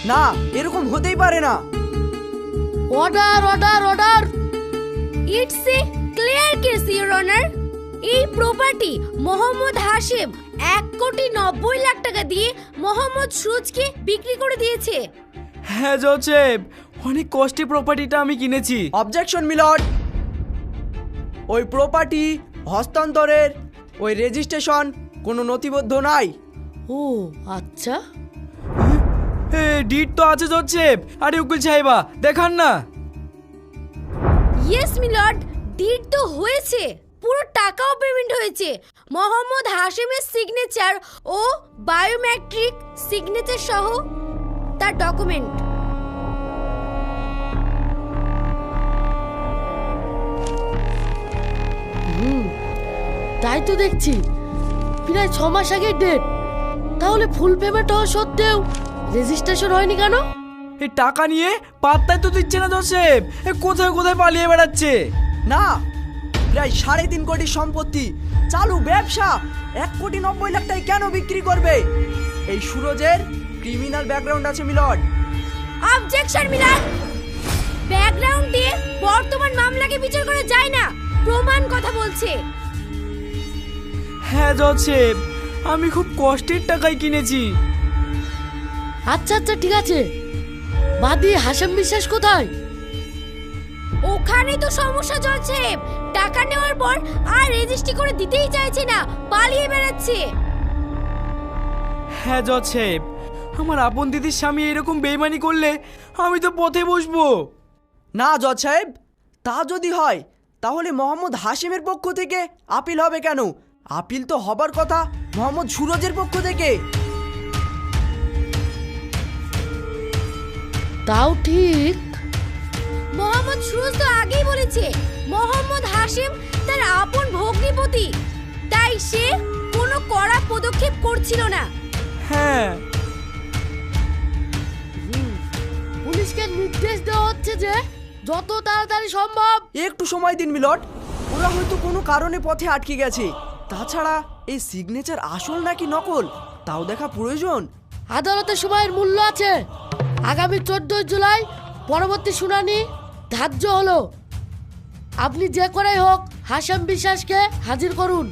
না, এরকম হতেই পারে না। Order order order. It's a clear case your honour. এই প্রপার্টি মোহাম্মদ হাশিম 1,90,00,000 টাকা দিয়ে মোহাম্মদ সুরজকে বিক্রি করে দিয়েছে। হ্যাঁ জোসেফ, অনেক কষ্টে প্রপার্টিটা আমি কিনেছি। অবজেকশন মিলর্ড, ওই প্রপার্টি হস্তান্তরের ওই রেজিস্ট্রেশন কোনো নথিবদ্ধ নাই। ও আচ্ছা। ডিট তো আছে জোসেফ। আরে উকিল সাহেবা দেখান না। ইয়েস মিলর্ড, ডিড তো হয়েছে, পুরো টাকাও পেমেন্ট হয়েছে। মোহাম্মদ হাশিমের সিগনেচার ও বায়োমেট্রিক সিগনেচার সহ তার ডকুমেন্ট। তাই তো দেখছি, প্রায় 6 মাস আগের ডেট। তাহলে ফুল পেমেন্ট হওয়া সত্ত্বেও রেজিস্ট্রেশন হয়নি কেন? এই টাকা নিয়ে পাত্তাই তো দিচ্ছে না জোসেফ। কোথায় কোথায় পালিয়ে বেড়াচ্ছে। না, প্রায় 3.5 কোটি সম্পত্তি, চালু ব্যবসা 1,90,00,000 টাকায় কেন বিক্রি করবে? এই সুরজের ক্রিমিনাল ব্যাকগ্রাউন্ড আছে মিলর্ড। অবজেকশন মিলর্ড, ব্যাকগ্রাউন্ড দিয়ে বর্তমান মামলাকে বিচার করা যায় না, প্রমাণ কথা বলছে। হ্যাঁ জোসেফ, আমি খুব কষ্টের টাকায় কিনেছি। আচ্ছা আচ্ছা ঠিক আছে, বাদি হাসেম বিশ্বাস কোথায়? ওখানে তো সমস্যা চলছে। টাকা নেওয়ার পর আর রেজিস্ট্রি করে দিতেই চাইছে না, পালিয়ে বেড়াচ্ছে। হ্যাঁ জোসেফ, আমার আপন দিদির স্বামী এরকম বেইমানি করলে আমি তো পথে বসবো। না জজ সাহেব, তা যদি হয় তাহলে মোহাম্মদ হাশিমের পক্ষ থেকে আপিল হবে কেন? আপিল তো হবার কথা মোহাম্মদ সুরজের পক্ষ থেকে। তাও ঠিক। মোহাম্মদ সুরজ তো আগেই বলেছে মোহাম্মদ হাশিম তার আপন ভগ্নিপতি, তাই সে কোনো কড়া পদক্ষেপ করছিল না। হ্যাঁ, পুলিশকে নির্দেশ দেওয়া হচ্ছে যে যত তাড়াতাড়ি সম্ভব। একটু সময় দিন মিলট, ওরা হয়তো কোনো কারণে পথে আটকে গেছে। তাছাড়া এই সিগনেচার আসল নাকি নকল তাও দেখা প্রয়োজন। আদালতে সময়ের মূল্য আছে। আগামী 14 জুলাই পরবর্তী শুনানি ধার্য হলো। আপনি যে করেই হোক হাসেম বিশ্বাসকে হাজির করুন।